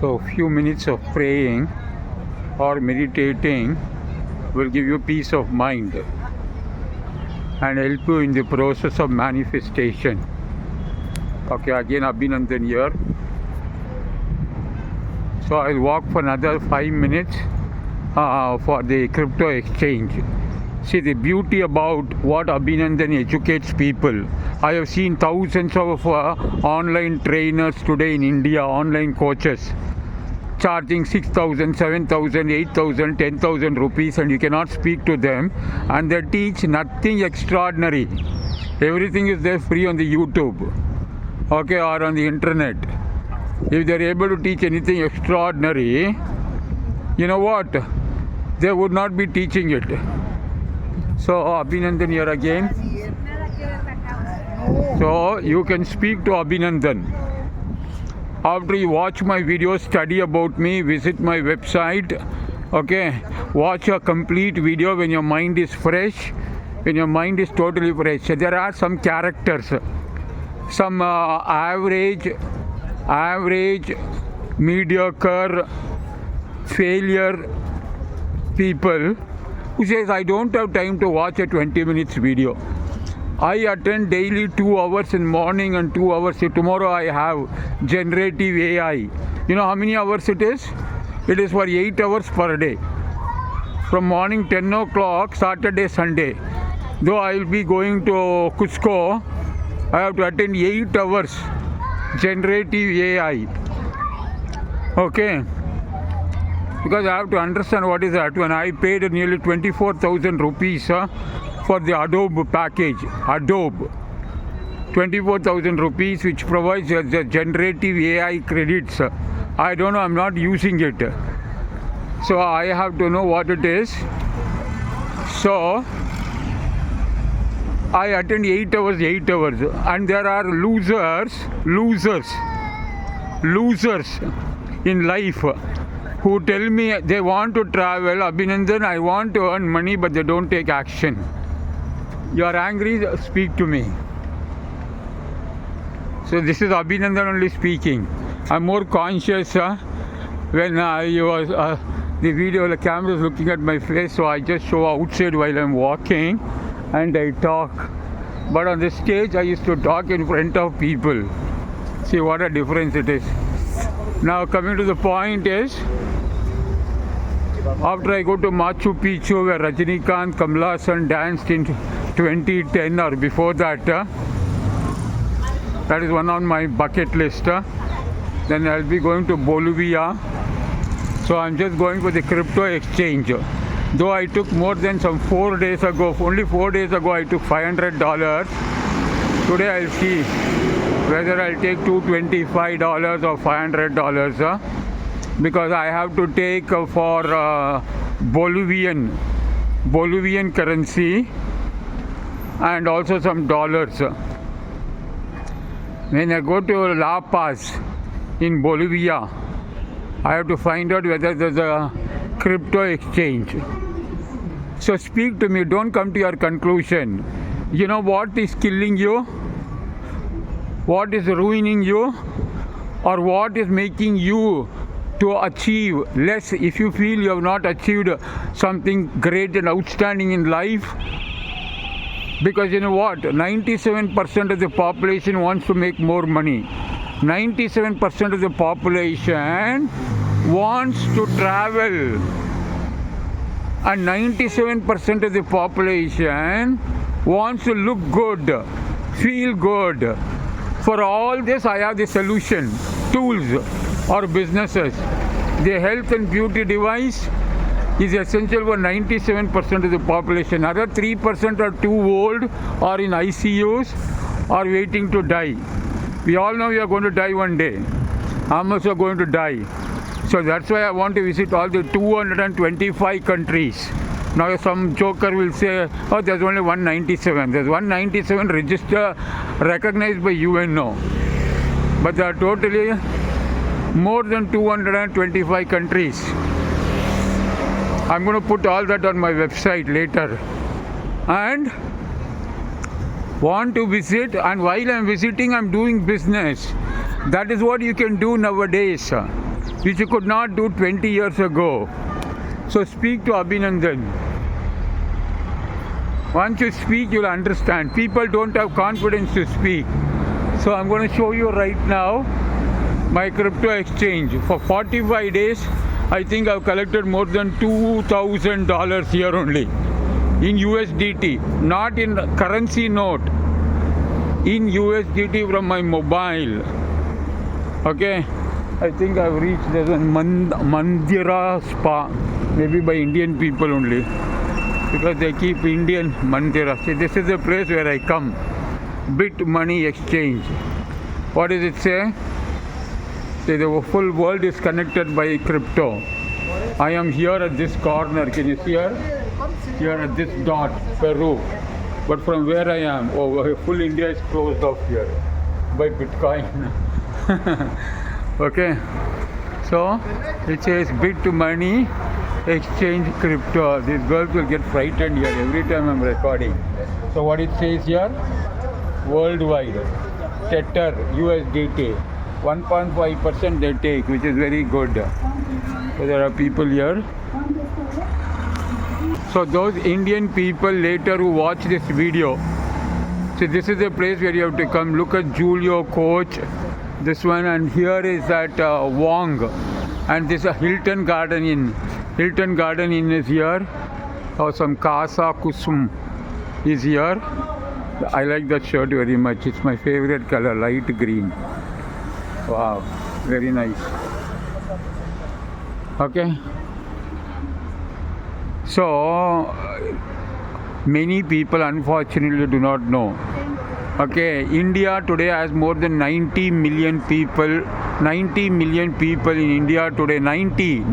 So few minutes of praying or meditating will give you peace of mind and help you in the process of manifestation. Okay, again Abhinandan here. So I'll walk for another 5 minutes for the crypto exchange. See the beauty about what Abhinandan educates people. I have seen thousands of online trainers today in India, online coaches, charging 6,000, 7,000, 8,000, 10,000 rupees, and you cannot speak to them, and they teach nothing extraordinary. Everything is there free on the YouTube, okay, or on the internet. If they are able to teach anything extraordinary, you know what? They would not be teaching it. So Abhinandan here again. So you can speak to Abhinandan. After you watch my video, study about me, visit my website, okay, watch a complete video when your mind is fresh, when your mind is totally fresh. There are some characters, some average, mediocre, failure people who says, I don't have time to watch a 20 minutes video. I attend daily 2 hours in morning and 2 hours. Tomorrow I have generative AI. You know how many hours it is? It is for 8 hours per day. From morning 10 o'clock, Saturday, Sunday. Though I will be going to Cusco, I have to attend 8 hours generative AI. Okay. Because I have to understand what is that. When I paid nearly 24,000 rupees for the Adobe package, Adobe, 24,000 rupees, which provides the generative AI credits. I don't know, I'm not using it. So I have to know what it is. So I attend 8 hours, and there are losers in life who tell me they want to travel. Abhinandan, I want to earn money, but they don't take action. You are angry, speak to me. So this is Abhinandan only speaking. I'm more conscious when the video, the camera is looking at my face, so I just show outside while I'm walking and I talk. But on the stage, I used to talk in front of people. See what a difference it is. Now coming to the point is, after I go to Machu Picchu, where Rajinikanth, Kamal Haasan danced in 2010 or before that, that is one on my bucket list. Then I'll be going to Bolivia. So I'm just going for the crypto exchange. Though I took more than some 4 days ago, only 4 days ago I took $500. Today I'll see whether I'll take $225 or $500. Because I have to take for Bolivian currency and also some dollars. When I go to La Paz in Bolivia, I have to find out whether there's a crypto exchange. So speak to me, don't come to your conclusion. You know what is killing you? What is ruining you? Or what is making you to achieve less? If you feel you have not achieved something great and outstanding in life, because you know what, 97% of the population wants to make more money. 97% of the population wants to travel, and 97% of the population wants to look good, feel good. For all this, I have the solution, tools or businesses. The health and beauty device is essential for 97% of the population. Other 3% are too old or in ICUs or waiting to die. We all know we are going to die one day. I'm also going to die. So that's why I want to visit all the 225 countries. Now some joker will say, oh, there's only 197. There's 197 registered, recognized by UNO. But there are totally more than 225 countries. I'm going to put all that on my website later. And want to visit, and while I'm visiting, I'm doing business. That is what you can do nowadays. which you could not do 20 years ago. So speak to Abhinandan. Once you speak, you'll understand. People don't have confidence to speak. So I'm going to show you right now my crypto exchange. For 45 days, I think I've collected more than $2,000 here only in USDT, not in currency note, in USDT from my mobile. Okay, I think I've reached there's a Mandira Spa, maybe by Indian people only, because they keep Indian Mandira. See, this is the place where I come. Bit Money Exchange. What does it say? See, the full world is connected by crypto. I am here at this corner. Can you see here? Here at this dot, Peru. But from where I am, full India is closed off here by Bitcoin. Okay. So it says Bit Money Exchange Crypto. These girls will get frightened here every time I'm recording. So what it says here? Worldwide, Tether, USDT, 1.5% they take, which is very good. So there are people here. So those Indian people later who watch this video, so this is the place where you have to come. Look at Julio Coach, this one, and here is that Wong, and this is a Hilton Garden Inn. Hilton Garden Inn is here. Or some Casa Kusum is here. I like that shirt very much. It's my favorite color, light green. Wow, very nice. Okay. So, many people unfortunately do not know. Okay, India today has more than 90 million people. 90 million people in India today. 90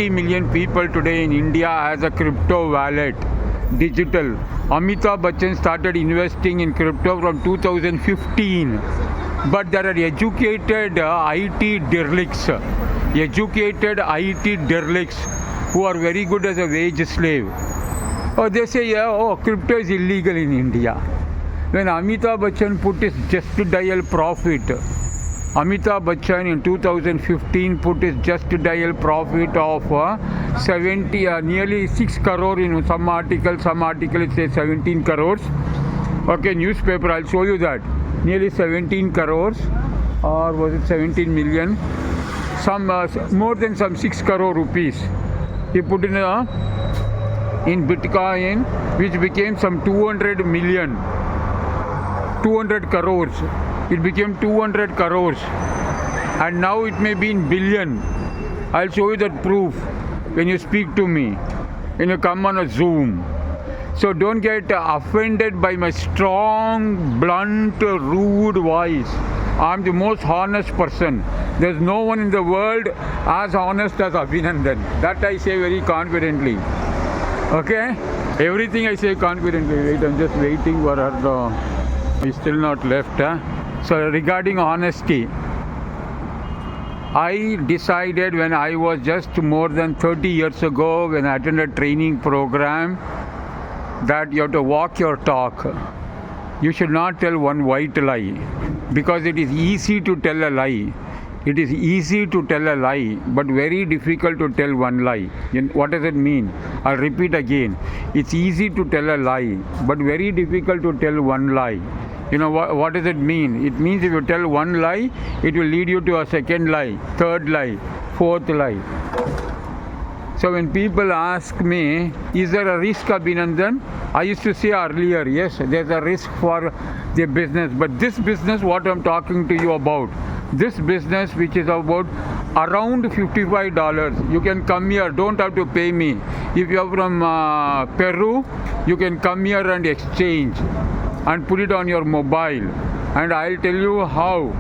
million people today in India has a crypto wallet. Digital. Amitabh Bachchan started investing in crypto from 2015. But there are educated IT derelicts who are very good as a wage slave. Oh, they say, yeah, crypto is illegal in India. When Amitabh Bachchan put his just dial profit, Amitabh Bachchan in 2015 put his just dial profit of nearly 6 crore in some article it says 17 crores. Okay, newspaper, I'll show you that. Nearly 17 crores, or was it 17 million? Some more than some 6 crore rupees. He put in Bitcoin, which became some 200 million. 200 crores. It became 200 crores. And now it may be in billion. I'll show you that proof when you speak to me, when you come on a Zoom. So don't get offended by my strong, blunt, rude voice. I'm the most honest person. There's no one in the world as honest as Abhinandan. That I say very confidently. Okay? Everything I say confidently. Wait, I'm just waiting for her. He's still not left. So regarding honesty, I decided when I was just more than 30 years ago, when I attended a training program, that you have to walk your talk. You should not tell one white lie, because it is easy to tell a lie. It is easy to tell a lie, but very difficult to tell one lie. What does it mean? I'll repeat again. It's easy to tell a lie, but very difficult to tell one lie. You know what does it mean? It means if you tell one lie, it will lead you to a second lie, third lie, fourth lie. So when people ask me, is there a risk, Abhinandan? I used to say earlier, yes, there's a risk for the business. But this business, what I'm talking to you about, this business which is about around $55, you can come here, don't have to pay me. If you are from Peru, you can come here and exchange and put it on your mobile. And I'll tell you how.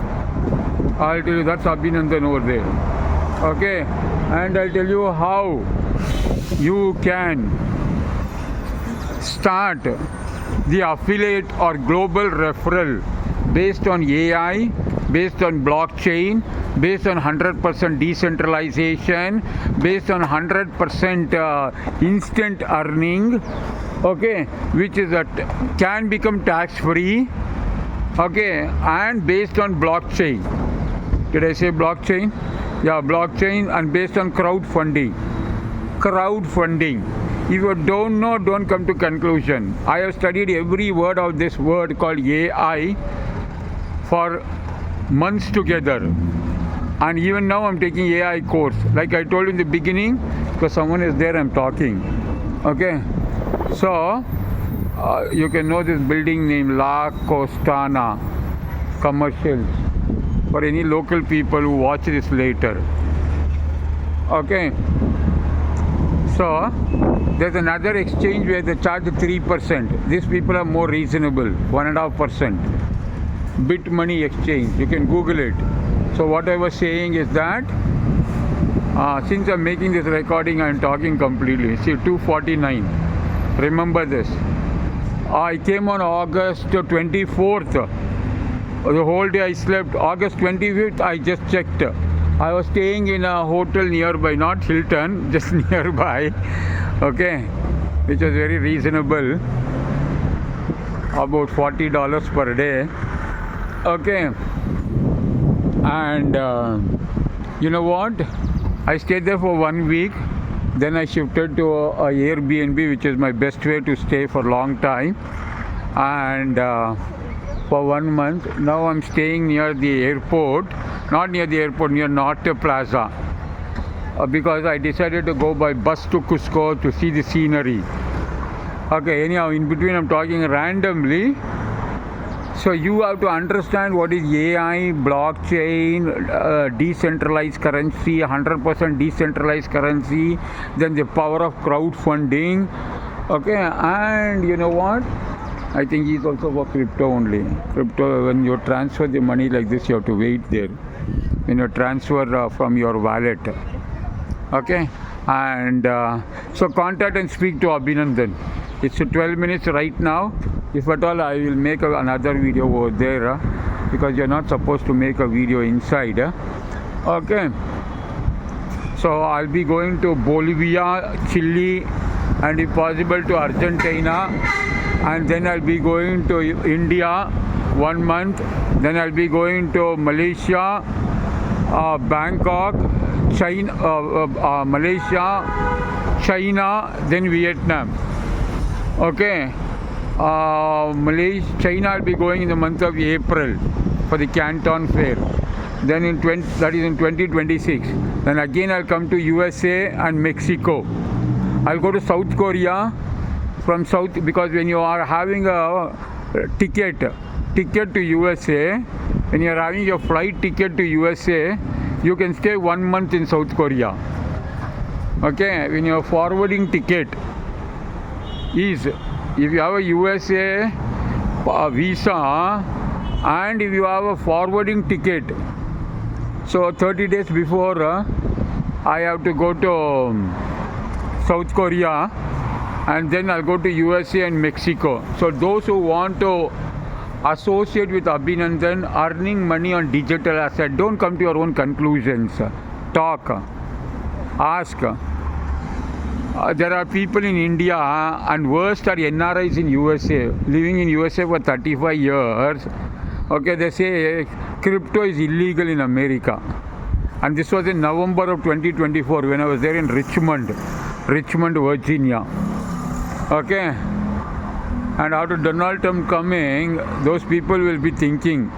I'll tell you, that's Abhinandan over there. Okay, and I'll tell you how you can start the affiliate or global referral based on AI, based on blockchain, based on 100% decentralization, based on 100% instant earning, okay, which is can become tax free, okay, and based on blockchain. Did I say blockchain? Yeah, blockchain, and based on crowdfunding. Crowdfunding. If you don't know, don't come to conclusion. I have studied every word of this word called AI for months together. And even now I'm taking AI course. Like I told you in the beginning, because someone is there, I'm talking. Okay. So, you can know this building name La Costana Commercials for any local people who watch this later. Okay. So, there's another exchange where they charge 3%. These people are more reasonable, 1.5%. BitMoney exchange. You can Google it. So what I was saying is that since I'm making this recording, I'm talking completely. See, 2:49. Remember this. I came on August 24th. The whole day I slept. August 25th, I just checked. I was staying in a hotel nearby, not Hilton, just nearby. Okay, which was very reasonable. About $40 per day. Okay. And you know what? I stayed there for 1 week. Then I shifted to a Airbnb, which is my best way to stay for a long time. And for 1 month, now I'm staying near the airport. Not near the airport, near Norte Plaza. Because I decided to go by bus to Cusco to see the scenery. Okay, anyhow, in between I'm talking randomly. So you have to understand what is AI, blockchain, decentralized currency, 100% decentralized currency, then the power of crowdfunding. Okay, and you know what? I think he's also for crypto only. Crypto, when you transfer the money like this, you have to wait there. When you transfer from your wallet. Okay, and so contact and speak to Abhinandan. It's 12 minutes right now. If at all, I will make another video over there because you're not supposed to make a video inside. Okay. So I'll be going to Bolivia, Chile, and if possible to Argentina, and then I'll be going to India 1 month. Then I'll be going to Malaysia, Bangkok, China, Malaysia, China, then Vietnam. Okay. Malaysia, China, I'll be going in the month of April for the Canton Fair. Then that is in 2026. Then again I'll come to USA and Mexico. I'll go to South Korea from South, because when you are having a ticket to USA, when you are having your flight ticket to USA, you can stay 1 month in South Korea. Okay, when your forwarding ticket is, if you have a USA visa and if you have a forwarding ticket, so 30 days before I have to go to South Korea, and then I'll go to USA and Mexico. So those who want to associate with Abhinandan, earning money on digital asset, don't come to your own conclusions. Talk, ask. There are people in India, and worst are NRIs in USA, living in USA for 35 years. Okay, they say crypto is illegal in America. And this was in November of 2024 when I was there in Richmond, Virginia. Okay. And after Donald Trump coming, those people will be thinking,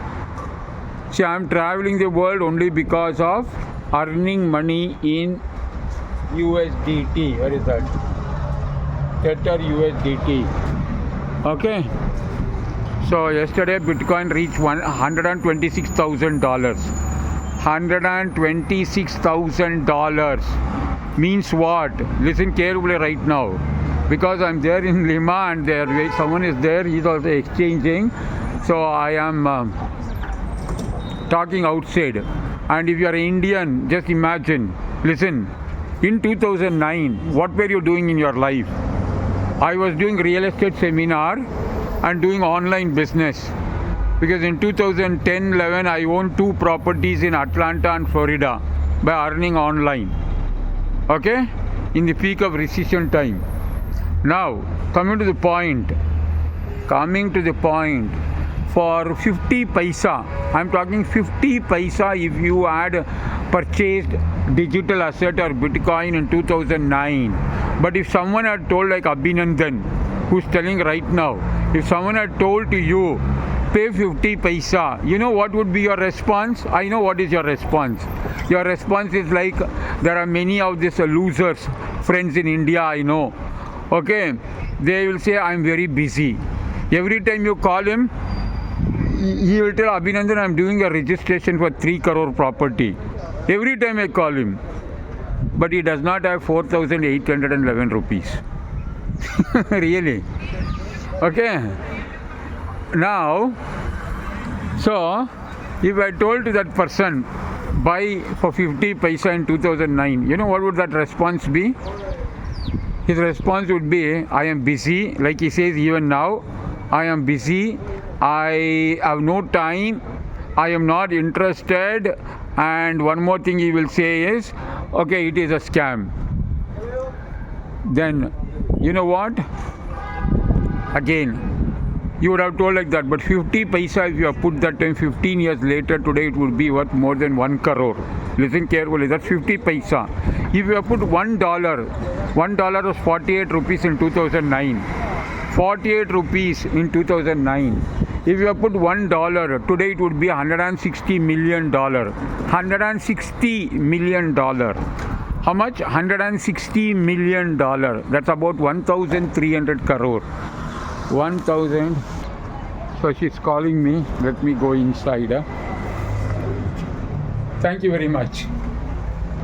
see, I'm traveling the world only because of earning money in USDT. What is that? Tether USDT. Okay. So yesterday Bitcoin reached $126,000. $126,000 means what? Listen carefully right now. Because I'm there in Lima and there someone is there, he's also exchanging. So I am talking outside. And if you are Indian, just imagine, listen. In 2009, what were you doing in your life? I was doing real estate seminar and doing online business. Because in 2010-11, I owned 2 properties in Atlanta and Florida by earning online. Okay? In the peak of recession time. Now, coming to the point. for 50 paisa. I'm talking 50 paisa if you had purchased digital asset or Bitcoin in 2009. But if someone had told, like Abhinandan, who's telling right now, if someone had told to you, pay 50 paisa, you know what would be your response? I know what is your response. Your response is like, there are many of these losers, friends in India, I know. Okay, they will say, I'm very busy. Every time you call him, he will tell Abhinandan, I'm doing a registration for 3 crore property. Every time I call him. But he does not have 4,811 rupees. Really. Okay. Now, so if I told to that person, buy for 50 paisa in 2009, you know what would that response be? His response would be, I am busy, like he says even now, I am busy, I have no time, I am not interested, and one more thing he will say is, okay, it is a scam. Then, you know what? Again, you would have told like that, but 50 paisa, if you have put that time 15 years later, today it would be worth more than 1 crore. Listen carefully, that's 50 paisa. If you have put $1 was 48 rupees in 2009. 48 rupees in 2009. If you have put $1, today it would be $160 million. $160 million. How much? $160 million. That's about 1,300 crore. 1,000. So she's calling me. Let me go inside. Thank you very much.